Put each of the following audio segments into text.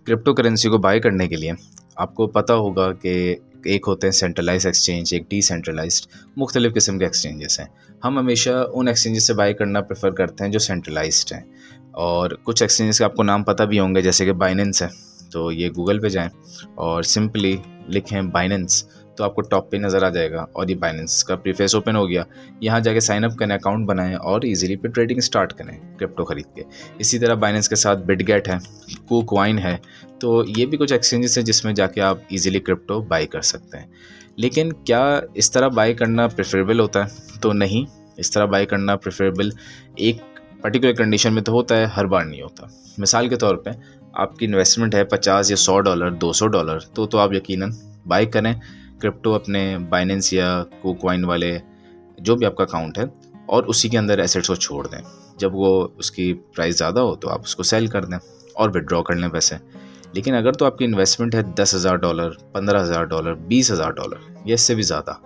Crypto currency को bye करने के लिए आपको पता होगा कि एक होते हैं सेंट्रलाइज एक्सचेंज, एक डिसेंट्रलाइज्ड, मुख्तलिफ़ किस्म के एक्सचेंजेस हैं। हम हमेशा उन एक्सचेंजेस से बाय करना प्रेफर करते हैं जो सेंट्रलाइज्ड हैं। और कुछ एक्सचेंजेस के आपको नाम पता भी होंगे, जैसे कि बाइनेंस है। तो ये गूगल पे जाएं और सिंपली लिखें बाइनेंस, तो आपको टॉप पे नज़र आ जाएगा और ये बाइनेंस का प्रीफेस ओपन हो गया। यहाँ जाके साइन अप करें, अकाउंट बनाएं और इजीली पे ट्रेडिंग स्टार्ट करें क्रिप्टो खरीद के। इसी तरह बाइनेंस के साथ बिटगेट है, कुकवाइन है। तो ये भी कुछ एक्सचेंजेस हैं जिसमें जाके आप इजीली क्रिप्टो बाई कर सकते हैं। लेकिन क्या इस तरह बाई करना प्रेफरेबल होता है? तो नहीं, इस तरह बाई करना प्रेफरेबल एक पर्टिकुलर कंडीशन में तो होता है, हर बार नहीं होता। मिसाल के तौर पे आपकी इन्वेस्टमेंट है $50 या $100, $200, तो आप यकीनन बाई करें क्रिप्टो अपने बाइनेंस या कुकवाइन वाले जो भी आपका अकाउंट है, और उसी के अंदर एसेट्स को छोड़ दें। जब वो उसकी प्राइस ज़्यादा हो तो आप उसको सेल कर दें और विड्रॉ कर लें पैसे। लेकिन अगर तो आपकी इन्वेस्टमेंट है $10,000, $15,000, $20,000 या इससे भी ज़्यादा,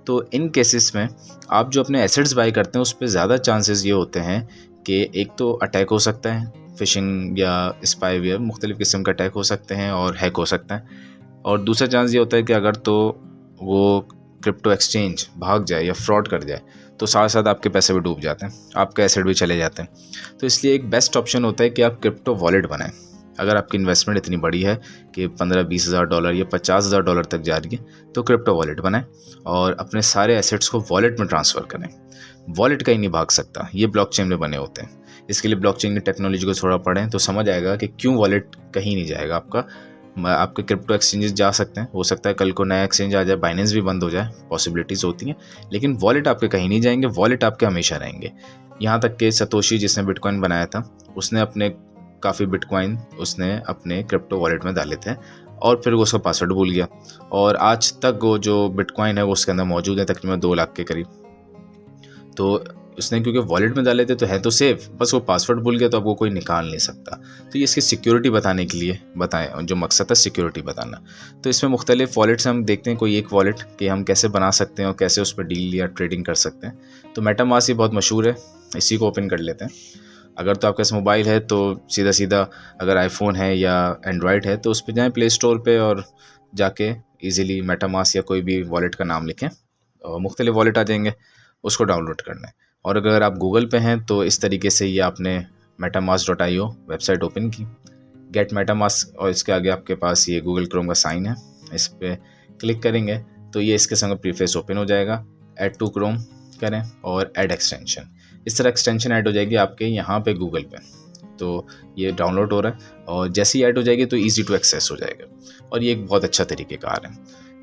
तो इन केसेस में आप जो अपने एसेट्स बाई करते हैं उस पर ज़्यादा चांसेस ये होते हैं कि एक तो अटैक हो सकता है, फिशिंग या स्पाईवेयर, मुख्तलिफ़ किस्म का अटैक हो सकते हैं और हैक हो सकता है। और दूसरा चांस ये होता है कि अगर तो वो क्रिप्टो एक्सचेंज भाग जाए या फ्रॉड कर जाए तो साथ साथ आपके पैसे भी डूब जाते हैं, आपके एसेट भी चले जाते हैं। तो इसलिए एक बेस्ट ऑप्शन होता है कि आप क्रिप्टो वॉलेट बनाएं। अगर आपकी इन्वेस्टमेंट इतनी बड़ी है कि $15,000-20,000 या $50,000 तक जा रही है, तो क्रिप्टो वॉलेट बनाएं और अपने सारे एसेट्स को वॉलेट में ट्रांसफ़र करें। वॉलेट कहीं नहीं भाग सकता, ये ब्लॉकचेन में बने होते हैं। इसके लिए ब्लॉकचेन की टेक्नोलॉजी को थोड़ा पढ़ें तो समझ आएगा कि क्यों वॉलेट कहीं नहीं जाएगा आपका। आपके क्रिप्टो एक्सचेंजेस जा सकते हैं, हो सकता है कल को नया एक्सचेंज आ जाए, बाइनेंस भी बंद हो जाए, पॉसिबिलिटीज़ होती हैं, लेकिन वॉलेट आपके कहीं नहीं जाएंगे, वॉलेट आपके हमेशा रहेंगे। यहाँ तक कि सतोशी जिसने बिटकॉइन बनाया था, उसने अपने काफ़ी बिटकॉइन उसने अपने क्रिप्टो वॉलेट में डाले थे और फिर वो उसका पासवर्ड भूल गया, और आज तक वो जो बिटकॉइन है वो उसके अंदर मौजूद है, तकरीबन 2 लाख के करीब। तो उसने क्योंकि वॉलेट में डाले थे तो है तो सेफ, बस वो पासवर्ड भूल गया तो अब वो कोई निकाल नहीं सकता। तो ये इसकी सिक्योरिटी बताने के लिए बताएं, जो मकसद है सिक्योरिटी बताना। तो इसमें मुख्तलिफ वॉलेट्स हम देखते हैं, कोई एक वॉलेट कि हम कैसे बना सकते हैं और कैसे उस पर डील या ट्रेडिंग कर सकते हैं। तो मेटामास्क ही बहुत मशहूर है, इसी को ओपन कर लेते हैं। अगर तो आपके पास मोबाइल है तो सीधा सीधा, अगर आईफोन है या एंड्रॉयड है तो उस पर जाएँ प्ले स्टोर पर और जाके ईज़िली मेटामास्क या कोई भी वॉलेट का नाम लिखें और मुख्तलिफ वॉलेट आ जाएंगे, उसको डाउनलोड करना है। और अगर आप गूगल पे हैं तो इस तरीके से ये आपने metamask.io वेबसाइट ओपन की, गेट मेटामास्क, और इसके आगे आपके पास ये गूगल क्रोम का साइन है, इस पर क्लिक करेंगे तो ये इसके संग प्रीफेस ओपन हो जाएगा। ऐड टू क्रोम करें और ऐड एक्सटेंशन, इस तरह एक्सटेंशन ऐड हो जाएगी आपके यहाँ पे गूगल पे। तो ये डाउनलोड हो रहा है और जैसे ही ऐड हो जाएगी तो ईजी टू एक्सेस हो जाएगा, और ये एक बहुत अच्छा तरीक़ेकार है।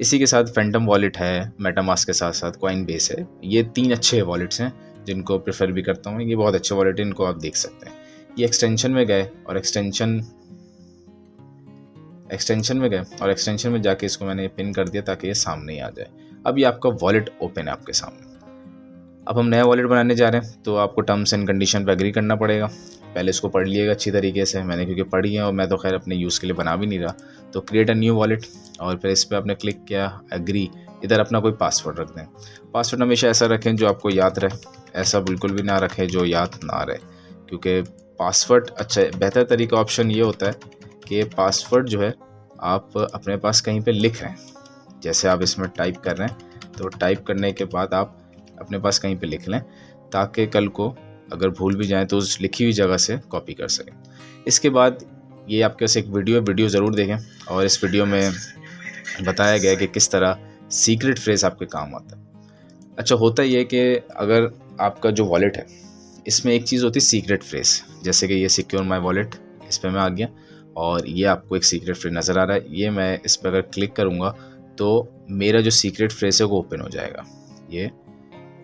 इसी के साथ फैंटम वॉलेट है, मेटामास्क के साथ साथ कॉइनबेस है। ये 3 अच्छे वॉलेट्स हैं जिनको प्रेफर भी करता हूँ। ये बहुत अच्छे वॉलेट है, इनको आप देख सकते हैं। ये एक्सटेंशन में गए और एक्सटेंशन में जाके इसको मैंने पिन कर दिया ताकि ये सामने ही आ जाए। अब ये आपका वॉलेट ओपन है आपके सामने। अब हम नया वॉलेट बनाने जा रहे हैं तो आपको टर्म्स एंड कंडीशन पर एग्री करना पड़ेगा। पहले इसको पढ़ लिएगा अच्छी तरीके से, मैंने क्योंकि पढ़ी है और मैं तो खैर अपने यूज़ के लिए बना भी नहीं रहा। तो क्रिएट अ न्यू वॉलेट, और फिर इस पर आपने क्लिक किया, एग्री। इधर अपना कोई पासवर्ड रख दें। पासवर्ड हमेशा ऐसा रखें जो आपको याद रहे, ऐसा बिल्कुल भी ना रखें जो याद ना रहे, क्योंकि पासवर्ड अच्छा बेहतर तरीका ऑप्शन ये होता है कि पासवर्ड जो है आप अपने पास कहीं पे लिख रहे हैं। जैसे आप इसमें टाइप कर रहे हैं तो टाइप करने के बाद आप अपने पास कहीं पे लिख लें, ताकि कल को अगर भूल भी जाएं तो उस लिखी हुई जगह से कॉपी कर सकें। इसके बाद ये आपके पास एक वीडियो ज़रूर देखें, और इस वीडियो में बताया गया है कि किस तरह सीक्रेट फ्रेज़ आपके काम आता है। अच्छा, होता ये कि अगर आपका जो वॉलेट है इसमें एक चीज़ होती है सीक्रेट फ्रेज़, जैसे कि ये सिक्योर माय वॉलेट, इस पर मैं आ गया और ये आपको एक सीक्रेट फ्रेज़ नज़र आ रहा है। ये मैं इस पर अगर क्लिक करूँगा तो मेरा जो सीक्रेट फ्रेज़ है वो ओपन हो जाएगा। ये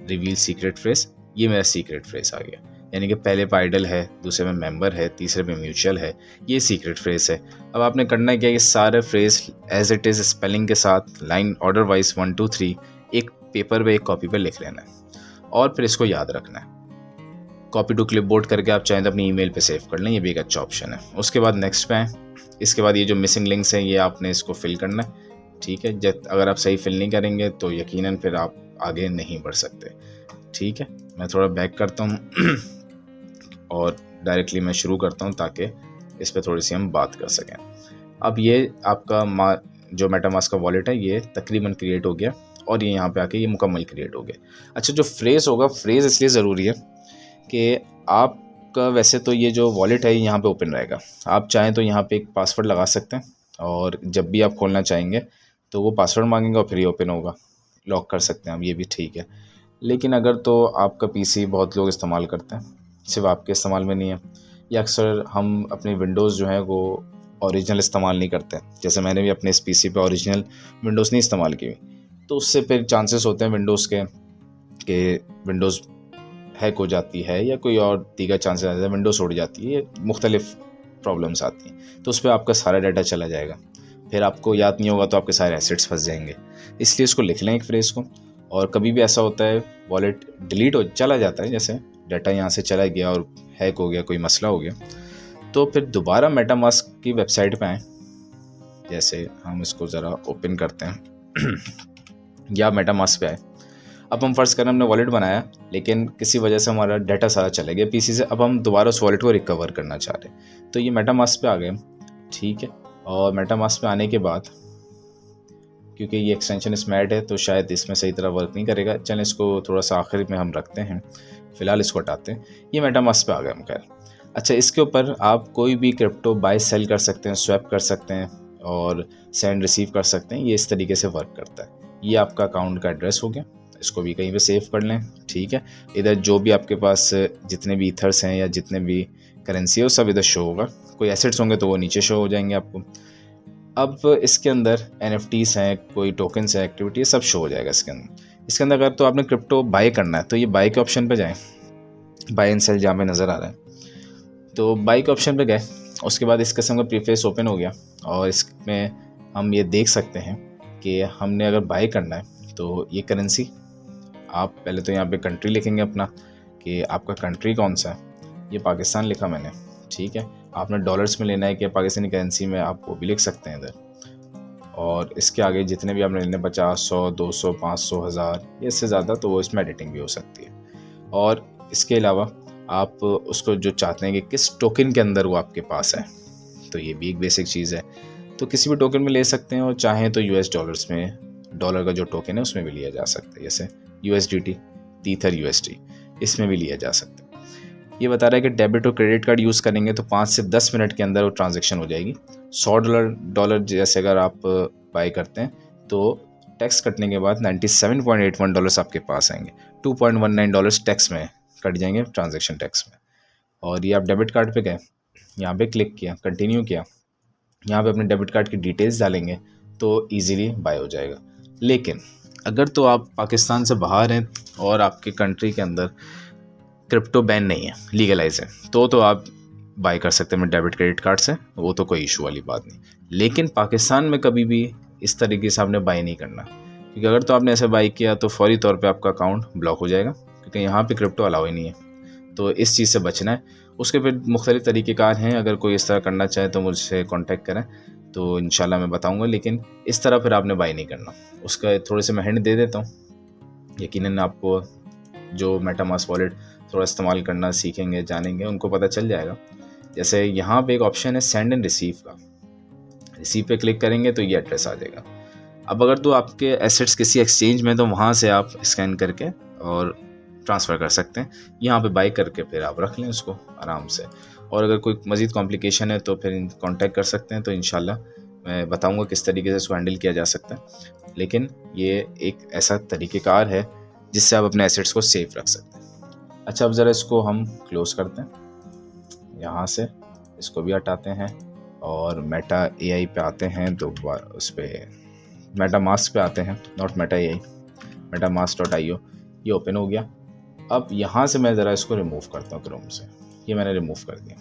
रिवील सीक्रेट फ्रेज़, ये मेरा सीक्रेट फ्रेज़ आ गया। यानी कि पहले पे आइडल है, दूसरे में मेंबर है, तीसरे पे म्यूचुअल है, ये सीक्रेट फ्रेज़ है। अब आपने करना क्या है, ये सारे phrase as it is spelling के साथ लाइन ऑर्डर वाइज 1 2 3 एक पेपर पे एक कॉपी पे लिख लेना है और फिर इसको याद रखना है। कॉपी टू क्लिपबोर्ड करके आप चाहें तो अपनी ईमेल पे सेव कर लें, ये भी एक अच्छा ऑप्शन है। उसके बाद नेक्स्ट पे आएँ। इसके बाद ये जो मिसिंग लिंक्स हैं ये आपने इसको फिल करना है, ठीक है। अगर आप सही फिल नहीं करेंगे तो यकीनन फिर आप आगे नहीं बढ़ सकते, ठीक है। मैं थोड़ा बैक करता हूँ और डायरेक्टली मैं शुरू करता हूँ ताकि इस पर थोड़ी सी हम बात कर सकें। अब ये आपका जो मेटामास्क का वॉलेट है ये तकरीबन क्रिएट हो गया और ये यहाँ पे आके ये मुकम्मल क्रिएट हो गया। अच्छा, जो फ्रेज़ होगा, फ्रेज़ इसलिए ज़रूरी है कि आपका वैसे तो ये जो वॉलेट है यहाँ पे ओपन रहेगा। आप चाहें तो यहाँ पे एक पासवर्ड लगा सकते हैं और जब भी आप खोलना चाहेंगे तो वो पासवर्ड मांगेंगे और फिर ये ओपन होगा। लॉक कर सकते हैं आप, ये भी ठीक है। लेकिन अगर तो आपका पीसी बहुत लोग इस्तेमाल करते हैं, सिर्फ आपके इस्तेमाल में नहीं है, या अक्सर हम अपनी विंडोज़ जो है वो ओरिजिनल इस्तेमाल नहीं करते, जैसे मैंने भी अपने इस पीसी पे ओरिजिनल विंडोज़ नहीं इस्तेमाल की हुई, तो उससे फिर चांसेस होते हैं विंडोज़ के कि विंडोज़ हैक हो जाती है या कोई और दीगर चांसेस आते हैं, विंडोज़ उड़ जाती है, मुख्तलिफ प्रॉब्लम्स आती हैं, तो उस पर आपका सारा डाटा चला जाएगा। फिर आपको याद नहीं होगा तो आपके सारे एसेट्स फंस जाएंगे। इसलिए इसको लिख लें एक फ्रेज़ को। और कभी भी ऐसा होता है वॉलेट डिलीट हो चला जाता है, जैसे डाटा यहाँ से चला गया और हैक हो गया, कोई मसला हो गया, तो फिर दोबारा मेटामास्क की वेबसाइट पे आएँ। जैसे हम इसको ज़रा ओपन करते हैं या मेटामास्क पे आए। अब हम फ़र्ज़ करें हमने वॉलेट बनाया, लेकिन किसी वजह से हमारा डाटा सारा चला गया पीसी से। अब हम दोबारा उस वॉलेट को रिकवर करना चाह रहे हैं, तो ये मेटामास्क पे आ गए, ठीक है। और मेटामास्क पे आने के बाद, क्योंकि ये एक्सटेंशन इसमें ऐड है तो शायद इसमें सही तरह वर्क नहीं करेगा, चलें इसको थोड़ा सा आखिर में हम रखते हैं, फ़िलहाल इसको हटाते हैं। ये मेटामास्क पे आ गए हम, खैर। अच्छा, इसके ऊपर आप कोई भी क्रिप्टो बाय सेल कर सकते हैं, स्वैप कर सकते हैं और सेंड रिसीव कर सकते हैं। ये इस तरीके से वर्क करता है। ये आपका अकाउंट का एड्रेस हो गया, इसको भी कहीं पे सेव कर लें, ठीक है। इधर जो भी आपके पास जितने भी ईथर्स हैं या जितने भी करेंसी है वो सब इधर शो होगा। कोई एसेट्स होंगे तो वो नीचे शो हो जाएंगे आपको। अब इसके अंदर NFTs हैं, कोई टोकन्स है, एक्टिविटी, सब शो हो जाएगा इसके अंदर। अगर तो आपने क्रिप्टो बाय करना है तो ये बाय के ऑप्शन पे जाएं, बाय एंड सेल जहाँ पे नज़र आ रहा है, तो बाय के ऑप्शन पे गए। उसके बाद इस किस्म का प्रीफेस ओपन हो गया और इसमें हम ये देख सकते हैं कि हमने अगर बाय करना है तो ये करेंसी, आप पहले तो यहाँ पे कंट्री लिखेंगे अपना कि आपका कंट्री कौन सा है। ये पाकिस्तान लिखा मैंने, ठीक है। आपने डॉलर्स में लेना है कि पाकिस्तानी करेंसी में, आप वो भी लिख सकते हैं इधर। और इसके आगे जितने भी आपने लेने, 50, 100, 200, 500, 1000, या इससे ज़्यादा, तो वो इसमें एडिटिंग भी हो सकती है। और इसके अलावा आप उसको जो चाहते हैं कि किस टोकन के अंदर वो आपके पास है, तो ये भी एक बेसिक चीज़ है। तो किसी भी टोकन में ले सकते हैं और चाहें तो US डॉलर्स में, डॉलर का जो टोकन है उसमें भी लिया जा सकता है, जैसे USDT, टीथर USD, इसमें भी लिया जा सकता है। ये बता रहा है कि डेबिट और क्रेडिट कार्ड यूज़ करेंगे तो 5 से 10 मिनट के अंदर वो ट्रांजैक्शन हो जाएगी। $100 जैसे अगर आप बाय करते हैं तो टैक्स कटने के बाद $97.81 आपके पास आएंगे। $2.19 टैक्स में कट जाएंगे, ट्रांजैक्शन टैक्स में। और ये आप डेबिट कार्ड पे गए, यहाँ पे क्लिक किया, कंटिन्यू किया, यहाँ पे अपने डेबिट कार्ड की डिटेल्स डालेंगे तो ईज़िली बाय हो जाएगा। लेकिन अगर तो आप पाकिस्तान से बाहर हैं और आपके कंट्री के अंदर क्रिप्टो बैन नहीं है, लीगलाइज है, तो आप बाय कर सकते हैं डेबिट क्रेडिट कार्ड से, वो तो कोई इशू वाली बात नहीं। लेकिन पाकिस्तान में कभी भी इस तरीके से आपने बाय नहीं करना, क्योंकि अगर तो आपने ऐसे बाय किया तो फौरी तौर पे आपका अकाउंट ब्लॉक हो जाएगा, क्योंकि यहाँ पे क्रिप्टो अलाउ ही नहीं है। तो इस चीज़ से बचना है। उसके फिर मुख्तलिफ तरीक़ेकार हैं, अगर कोई इस तरह करना चाहे तो मुझसे कॉन्टैक्ट करें, तो इंशाल्लाह मैं बताऊँगा। लेकिन इस तरह फिर आपने बाय नहीं करना। उसका थोड़े से मैं हिंट दे देता हूँ। यकीनन आपको जो मेटामास्क वॉलेट थोड़ा इस्तेमाल करना सीखेंगे, जानेंगे, उनको पता चल जाएगा। जैसे यहाँ पे एक ऑप्शन है सेंड एंड रिसीव का, रिसीव पे क्लिक करेंगे तो ये एड्रेस आ जाएगा। अब अगर तो आपके एसेट्स किसी एक्सचेंज में, तो वहाँ से आप स्कैन करके और ट्रांसफ़र कर सकते हैं। यहाँ पे बाय करके फिर आप रख लें उसको आराम से। और अगर कोई मज़ीद कॉम्प्लिकेशन है तो फिर कांटेक्ट कर सकते हैं, तो इंशाल्लाह मैं बताऊँगा किस तरीके से इसको हैंडल किया जा सकता है। लेकिन ये एक ऐसा तरीक़ेकार है जिससे आप अपने एसेट्स को सेफ रख सकते हैं। अच्छा, अब ज़रा इसको हम क्लोज़ करते हैं, यहाँ से इसको भी हटाते हैं और मेटा AI पे आते हैं, दोबारा उस पर मेटामास्क पे आते हैं, नॉट मेटा AI, metamask.io, ये ओपन हो गया। अब यहाँ से मैं ज़रा इसको रिमूव करता हूँ क्रोम से, ये मैंने रिमूव कर दिया,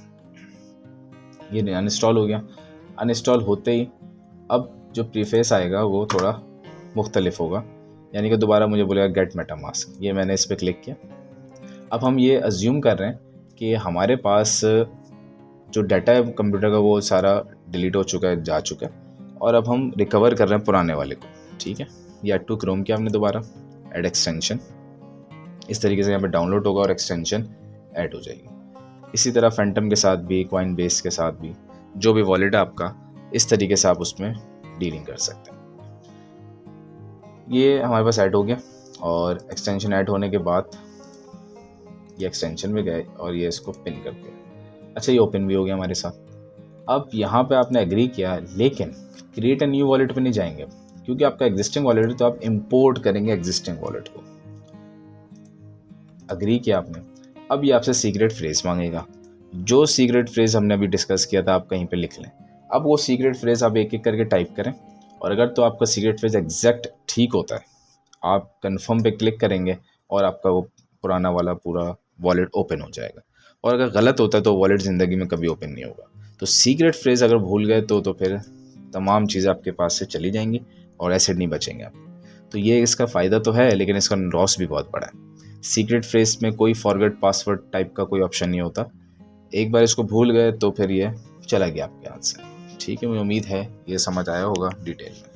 ये अनइंस्टॉल हो गया। अनइंस्टॉल होते ही अब जो प्रीफेस आएगा वो थोड़ा मुख्तलिफ होगा, यानी कि दोबारा मुझे बोलेगा गेट मेटामास्क। ये मैंने इस पर क्लिक किया। अब हम ये अज्यूम कर रहे हैं कि हमारे पास जो डाटा है कंप्यूटर का वो सारा डिलीट हो चुका है, जा चुका है, और अब हम रिकवर कर रहे हैं पुराने वाले को, ठीक है। ये ऐड टू क्रोम किया हमने, दोबारा ऐड एक्सटेंशन, इस तरीके से यहाँ पे डाउनलोड होगा और एक्सटेंशन ऐड हो जाएगी। इसी तरह फैंटम के साथ भी, कॉइनबेस के साथ भी, जो भी वॉलेट है आपका, इस तरीके से आप उसमें डीलिंग कर सकते हैं। ये हमारे पास ऐड हो गया और एक्सटेंशन ऐड होने के बाद ये एक्सटेंशन में गए और ये इसको पिन कर दिया। अच्छा, ये ओपन भी हो गया हमारे साथ। अब यहाँ पे आपने एग्री किया, लेकिन क्रिएट अ न्यू वॉलेट पे नहीं जाएंगे क्योंकि आपका एग्जिस्टिंग वॉलेट है, तो आप इंपोर्ट करेंगे एग्जिस्टिंग वॉलेट को। अग्री किया आपने। अब ये आपसे सीक्रेट फ्रेज मांगेगा। जो सीक्रेट फ्रेज हमने अभी डिस्कस किया था आप कहीं पे लिख लें। अब वो सीक्रेट फ्रेज आप एक एक करके टाइप करें, और अगर तो आपका सीक्रेट फ्रेज एग्जैक्ट ठीक होता है, आप कन्फर्म पे क्लिक करेंगे और आपका वो पुराना वाला पूरा वॉलेट ओपन हो जाएगा। और अगर गलत होता है तो वॉलेट ज़िंदगी में कभी ओपन नहीं होगा। तो सीक्रेट फ्रेज अगर भूल गए तो फिर तमाम चीज़ें आपके पास से चली जाएंगी और एसेट नहीं बचेंगे आप। तो ये इसका फ़ायदा तो है, लेकिन इसका लॉस भी बहुत बड़ा है। सीक्रेट फ्रेज में कोई फॉरगेट पासवर्ड टाइप का कोई ऑप्शन नहीं होता। एक बार इसको भूल गए तो फिर ये चला गया आपके हाथ से। ठीक है, मुझे उम्मीद है ये समझ आया होगा डिटेल में।